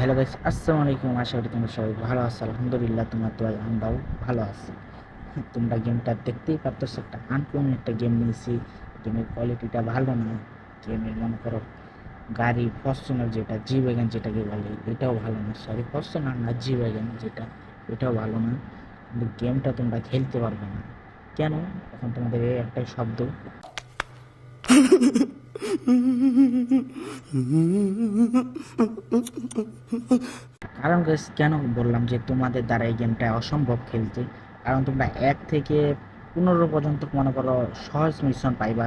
Hello guys, আসসালামু আলাইকুম। আশা করি তোমরা সবাই ভালো আছো। আলহামদুলিল্লাহ, তোমার দোয়ায় আমরাও ভালো আছি। তোমরা গেমটা দেখতেই পারতেছো, একটা আনকমন একটা গেম নিয়েছি। গেমের কোয়ালিটিটা ভালো না। গেমের মনে করো গাড়ি ফরচুনার, যেটা জি ওয়াগন যেটাকে বলে, এটাও ভালো না। সরি, ফরচুনার না, জি ওয়াগন যেটা, এটাও ভালো না। কিন্তু গেমটা তোমরা খেলতে পারবে না। কেন? এখন তোমাদের এই একটাই শব্দ। কারণ গাইস, কেন বললাম যে তোমাদের দ্বারা এই গেমটা অসম্ভব খেলতে? কারণ তোমরা 1 থেকে 15 পর্যন্ত মনে করো সহজ মিশন পাইবা।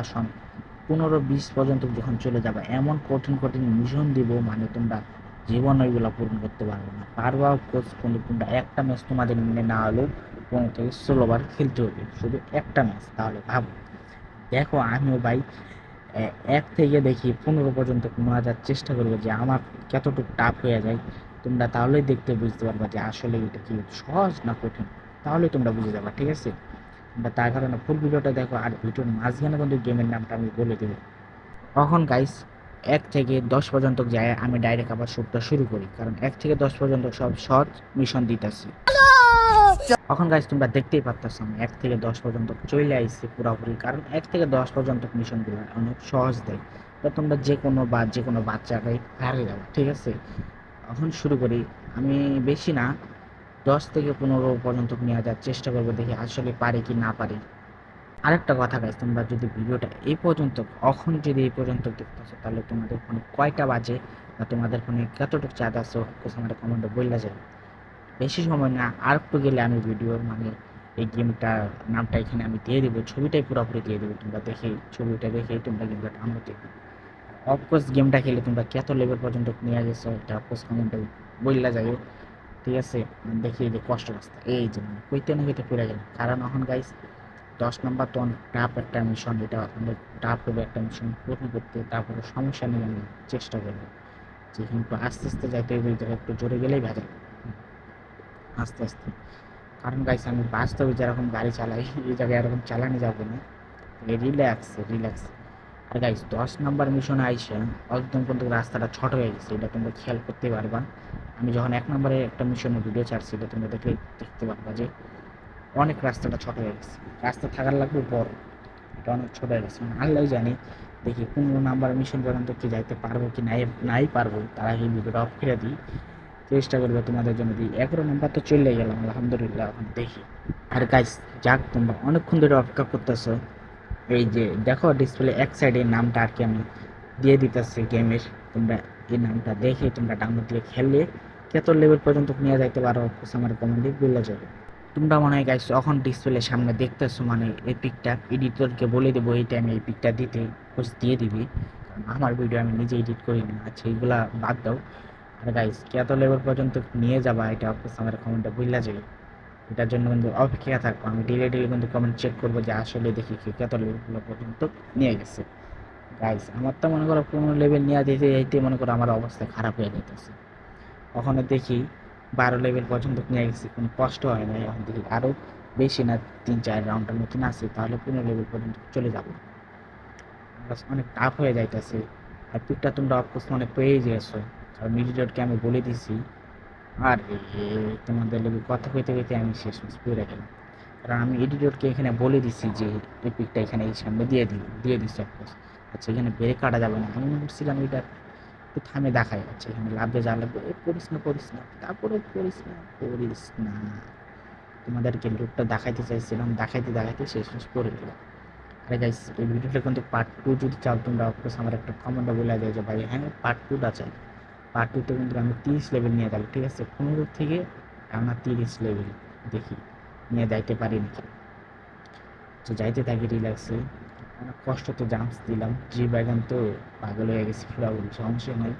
15-20 পর্যন্ত যখন চলে যাবে, এমন কঠিন কঠিন মিশন দিব, মানে তোমরা জীবন ওইগুলো পূরণ করতে পারবে না। পারবা কোচ, কিন্তু তোমরা একটা ম্যাচ তোমাদের মিলে না হলেও 15 থেকে 16 বার খেলতে হবে, শুধু একটা ম্যাচ। তাহলে ভাবো, দেখো আমিও ভাই 1 থেকে দেখি 15 পর্যন্ত মজার চেষ্টা করবো যে আমার কতটুকু টাফ হয়ে যায়। তোমরা তাহলেই দেখতে বুঝতে পারবা যে আসলে এটা কি সহজ না কঠিন। তাহলে তোমরা বুঝে যাবা, ঠিক আছে? তোমরা তার কারণে ফুল ভিডিওটা দেখো, আর ভিডিওর মাঝখানে কিন্তু গেমের নামটা আমি বলে দেবো। তখন গাইস, 1 থেকে 10 পর্যন্ত যায় আমি ডাইরেক্ট আবার শুটটা শুরু করি, কারণ 1 থেকে 10 পর্যন্ত সব শর্ট মিশন দিতেছি। তখন গাইস, তোমরা দেখতেই পারতেছো আমি 1 থেকে 10 পর্যন্ত চলে আইছি পুরোপুরি, কারণ 1 থেকে 10 পর্যন্ত মিশনগুলো অনেক সহজ দেয়। তো তোমরা যে কোনো বাচ্চাকেই হারিয়ে যাবে, ঠিক আছে? এখন শুরু করি। আমি বেশি না, 10 থেকে 15 পর্যন্ত নিয়ে যাওয়ার চেষ্টা করবো, দেখি আসলে পারি কি না পারি। আরেকটা কথা গাইস, তোমরা যদি ভিডিওটা এই পর্যন্ত, এখন যদি এই পর্যন্ত দেখতেছো, তাহলে তোমাদের ফোনে কয়টা বাজে বা তোমাদের ফোনে কতটুকু চাঁদ আছে, আমার কমেন্টে বললে যায়। বেশি সময় না, আর একটু গেলে আমি ভিডিওর মানে এই গেমটার নামটা এখানে আমি দিয়ে দেবো, ছবিটাই পুরোপুরি দিয়ে দেবো। তোমরা দেখেই, ছবিটা দেখেই তোমরা গেমটা ডাউনলোড দেখবে। অফকোর্স গেমটা খেলে তোমরা কত লেভেল পর্যন্ত নিয়ে গেছো, এটা অফকোর্স কমেন্টে বললা যাবে, ঠিক আছে? দেখি যে কষ্ট রাস্তা, এই যে মানে কইতে না কইতে পড়ে গেল। কারণ এখন গাইস, 10 নম্বর তো অনেক টাফ একটা মিশন, এটা অনেক টাফ হবে একটা মিশন পূরণ করতে। তারপরে সমস্যা নিয়ে আমি চেষ্টা করবো যে কিন্তু আস্তে আস্তে যাইতে হবে, একটু জোরে গেলেই ভেজাল। আস্তে আস্তে, কারণ গাইস আমি বাস্তবে যেরকম গাড়ি চালাই, এই জায়গায় এরকম চালানো যাবে না। Relax relax. আর গাইস, 10 নম্বর মিশনে আইসে একদম কিন্তু রাস্তাটা ছোট হয়ে গেছে, এটা তোমরা খেয়াল করতে পারবা। আমি যখন 1 নম্বরে একটা মিশনের ভিডিও ছাড়ছি, এটা তোমরা দেখতে পারবা যে অনেক রাস্তাটা ছোট হয়ে গেছে। রাস্তা থাকার লাগবে বড়, এটা অনেক ছোট হয়ে গেছে। মানে আল্লাহ জানি, দেখি 15 নম্বর মিশন পর্যন্ত কি যাইতে পারবো কি নাই পারবো। তার আগে ভিডিওটা অফ করে দিই, চেষ্টা করবো তোমাদের জন্য দিই। 11 নম্বর তো চলে গেলাম আলহামদুলিল্লাহ, এখন দেখি। আর গাইস, যাক তোমরা অনেকক্ষণ ধরে অপেক্ষা করতেছো, এই যে দেখো ডিসপ্লে এক সাইডে নামটা আর কি আমি দিয়ে দিতেছি গেমের। তোমরা এই নামটা দেখে তোমরা ডাউনলোড দিয়ে খেললে কত লেভেল পর্যন্ত নিয়ে যাইতে পারো, আমার কমেন্টে বলে যাবে। তোমরা মনে হয় গাইস যখন ডিসপ্লে সামনে দেখতেছো, মানে এই পিকটা এডিটরকে বলে দেবো এই টাইমে এই পিকটা দিতে, খোঁজ দিয়ে দিবি। কারণ আমার ভিডিও আমি নিজে এডিট করি না। আচ্ছা, এইগুলা বাদ দাও। আর গাইস, কত লেভেল পর্যন্ত নিয়ে যাবা, এটা আমার কমেন্টে বললা যাবে। এটার জন্য কিন্তু অপেক্ষা থাকবো, আমি ডেলি কিন্তু কমেন্ট চেক করবো যে আসলে দেখি কি কত লেভেল পর্যন্ত নিয়ে গেছে। গাইস, আমার তো মনে করো 15 লেভেল নিয়ে যেতে যেতে মনে করো আমার অবস্থা খারাপ হয়ে যেতেছে। ওখানে দেখি 12 লেভেল পর্যন্ত নিয়ে গেছি, কোনো কষ্ট হয় না। এখন দেখি আরও বেশি না, 3-4 রাউন্ডের মতন আছে, তাহলে 15 লেভেল পর্যন্ত চলে যাবো। অনেক টাফ হয়ে যাইতেছে। আর পিকটা তোমরা অফকোর্স মানে পেয়ে গেছো, কারণ মিডিটরকে আমি বলে দিছি। আর তোমাদের লোক কথা কইতে কইতে আমি শেষ মেশ পড়ে গেলাম। কারণ আমি এডিটরকে এখানে বলে দিছি যে এই পিকটা এখানে এই সামনে দিয়ে দিচ্ছি অফকোর্স। আচ্ছা, এখানে ব্রেক কাটা যাবে না, আমি মনে করছিলাম এটা একটু থামে দেখাই। আচ্ছা, এখানে লাভে যা লাগবে, পড়িস না, তারপরে পড়িস না। তোমাদেরকে লুকটা দেখাইতে চাইছিলাম, দেখাইতে শেষ মেশ পড়ে গেলাম। আরে গাইস, এই ভিডিওটা কিন্তু পার্ট 2 যদি চাও তোমরা অফকোর্স আমার একটা কমেন্টে বলে দেয় যে ভাই হ্যাঁ পার্ট 2টা চাই। পার্ট 2তে কিন্তু আমি 30 লেভেল নিয়ে যাবো, ঠিক আছে? 15 থেকে আমার 30 লেভেল দেখি নিয়ে যাইতে পারি নাকি। তো যাইতে থাকি রিল্যাক্সে। অনেক কষ্ট তো জাম্পস দিলাম, জি ব্যাগান তো পাগল হয়ে গেছি পুরোপুরি, সমস্যা নেই।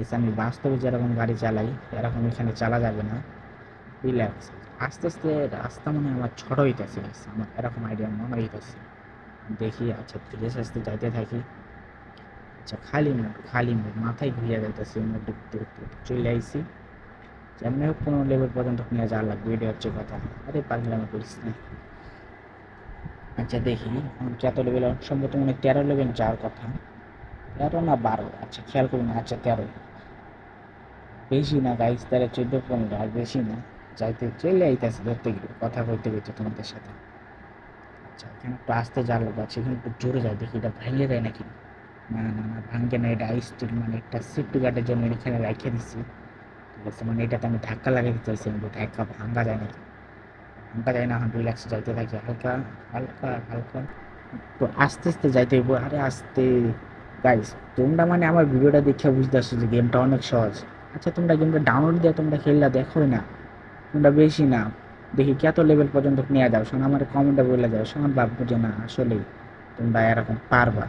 এসে আমি বাস্তবে যেরকম গাড়ি চালাই এরকম এখানে চালা যাবে না। রিল্যাক্স, আস্তে আস্তে রাস্তা মনে হয় আমার ছোট হইতেছে, আমার এরকম আইডিয়া মনে হইতেছে। দেখি, আচ্ছা ধীরে সুস্থে যাইতে থাকি। আচ্ছা, খালি মুখ মাথায় ঘুরিয়ে যাইতেছে, মুখ দেখতে দেখতে চলে আইসি। যেমনি হোক 15 লেভেল পর্যন্ত নিয়ে যাওয়া লাগবে, এটা হচ্ছে কথা। আরে পাগলামি করিস না। আচ্ছা দেখি এখন কত লেভেল, সম্ভবত মানে 13 লেভেল যাওয়ার কথা। 13 না 12, আচ্ছা খেয়াল করি না। আচ্ছা 13। বেশি না গাইস, তারা 14-15 আর বেশি না। যাইতে চলে আইতেছে ধরতে গেলে কথা কইতে কইতে তোমাদের সাথে। আচ্ছা এখানে একটু আস্তে জাল আছে, এখানে একটু জোরে যায় দেখি এটা ভেঙে যায় নাকি। না না না, ভাঙবে না, এটা স্টিল মানে একটা সেফটি গার্ডের জন্য এখানে রেখে দিচ্ছি। ঠিক আছে, মানে এটাতে আমি ধাক্কা লাগাতে চাইছি, কিন্তু ধাক্কা ভাঙা যায় নাকি, ভাঙা যায় না। এখন রিল্যাক্সে যাইতে থাকি, হালকা হালকা হালকা, তো আস্তে আস্তে যাইতে হইব। আরে আস্তে গাইস, তোমরা মানে আমার ভিডিওটা দেখে বুঝতে পারছো যে গেমটা অনেক সহজ। আচ্ছা তোমরা গেমটা ডাউনলোড দিয়ে তোমরা খেললা দেখোই না, তোমরা বেশি না, দেখি কত লেভেল পর্যন্ত নিয়ে যাও, শোনো আমার কমেন্টে বলে যাও, শোনো ভাববো যে না আসলেই তোমরা এরকম পারবা।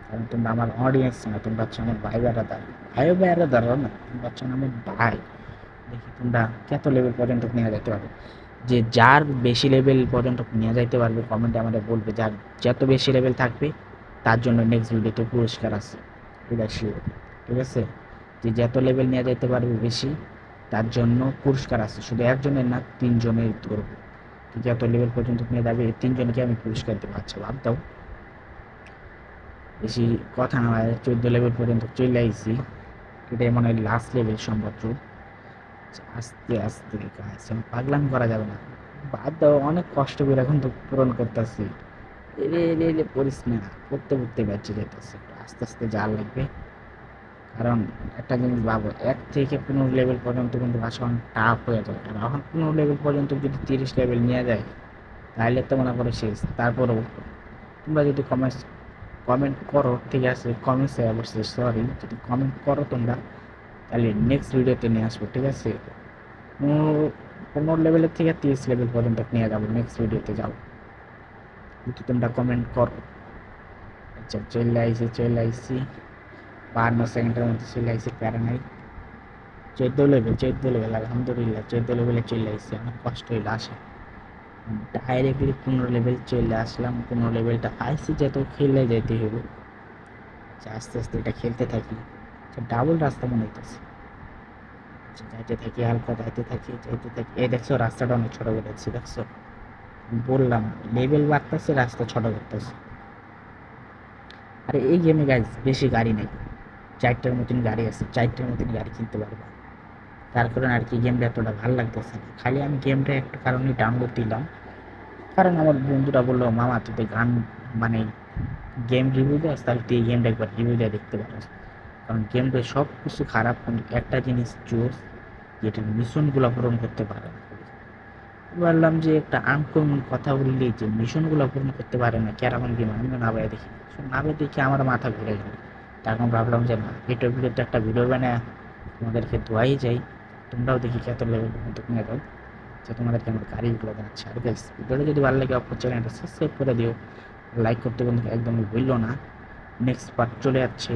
কারণ তোমরা আমার অডিয়েন্স না, তোমরা হচ্ছে আমার ভাই বেড়াদার, ভাই বেড়াদারও না, তোমরা হচ্ছে আমার ভাই। দেখি তোমরা কত লেভেল পর্যন্ত নিয়ে যেতে পারবে। যে যার বেশি লেভেল পর্যন্ত নিয়ে যাইতে পারবে কমেন্টে আমাদের বলবে, যার যত বেশি লেভেল থাকবে তার জন্য নেক্সট ভিডিওতে পুরস্কার আছে, এটা শিওর। ঠিক আছে, যে যত লেভেল নিয়ে যাইতে পারবে বেশি তার জন্য পুরস্কার আছে, শুধু একজনের না, 3 জনের ধরবো। যত লেভেল পর্যন্ত নিয়ে যাবে এই 3 জনকে আমি পুরস্কার দেবো। আচ্ছা বাদ দাও, বেশি কথা না হয়, 14 লেভেল পর্যন্ত চলে আইছি, এটাই মনে হয় লাস্ট লেভেল সম্ভবত। আস্তে আস্তে কাজ, পাগলামি করা যাবে না, বাদ দাও, অনেক কষ্ট করে এখন তো পূরণ করতেছি। এলে এলে এলে পড়িস না, পড়তে পড়তে বেঁচে যেতেছে, আস্তে আস্তে যা লাগবে। কারণ একটা জিনিস ভাবো, 1 থেকে 15 লেভেল পর্যন্ত কিন্তু ভাষা অনেক টাফ হয়ে যায়, আর এখন 15 লেভেল পর্যন্ত যদি 30 লেভেল নিয়ে যায় তাহলে তো মনে করো শেষ। তারপরেও তোমরা যদি কমেন্ট করো, ঠিক আছে, কমেন্টসে অবশ্যই সরি, যদি কমেন্ট করো তোমরা তাহলে নেক্সট ভিডিওতে নিয়ে আসবো। ঠিক আছে, 15 লেভেলের থেকে 30 লেভেল পর্যন্ত নিয়ে যাবো, নেক্সট ভিডিওতে যাবো যদি তোমরা কমেন্ট করো। আচ্ছা চলে আইসি 52 সেকেন্ডের মধ্যে চলে আইসি, প্যারা নাই। 14 লেভেল আলহামদুলিল্লাহ, 14 লেভেলে চলে আইসি, অনেক কষ্ট হইলে আসে। ডাইরেক্টলি 15 লেভেল চলে আসলাম, 15 লেভেলটা আইসি যেত খেলে যেতে হবে। আস্তে আস্তে এটা খেলতে থাকি। ডাবল রাস্তা মনে হইতেছে, যাইতে থাকি, হালকা যাইতে থাকি। এই দেখছো রাস্তাটা অনেক ছোট করে দিচ্ছি, দেখছো, বললাম লেভেল বাড়তেছে রাস্তা ছোট করতেছে। আরে এই গেমে গাইজ বেশি গাড়ি নেই, 4টার মতন গাড়ি আছে, 4টার মতন গাড়ি কিনতে পারবা। তার কারণে আর কি গেমটা এতটা ভালো লাগতেছে না, খালি আমি গেমটা একটা কারণে ডাউনলোড দিলাম, কারণ আমার বন্ধুরা বললো মামা তুই তো গান মানে গেম রিভিউ দেস, তাহলে তুই এই গেমটা একবার রিভিউ দিয়ে দেখতে পারিস। কারণ গেমটা সব কিছু খারাপ, কিন্তু একটা জিনিস জোস, যেটা মিশনগুলো পূরণ করতে পারে না। বললাম যে একটা আনকমন কথা বললি যে মিশনগুলো পূরণ করতে পারে না, কেরামন গেম, আমি না ভাই দেখি, না ভাই দেখি আমার মাথা ঘুরে গেল। তখন ভাবলাম যে না, এটার ভিডিওতে একটা ভিডিও বানায় তোমাদেরকে দোয়াই যাই, তোমরাও দেখি কত লেভেল পর্যন্ত নিয়ে যাও, যে তোমাদেরকে আমার গাড়িগুলো দেখাচ্ছে। আর গাইস ভিডিওটা যদি ভালো লাগে অপর চ্যানেলটা সাবস্ক্রাইব করে দিও, লাইক করতে কিন্তু একদমই ভুললো না। নেক্সট পার্ট চলে যাচ্ছে।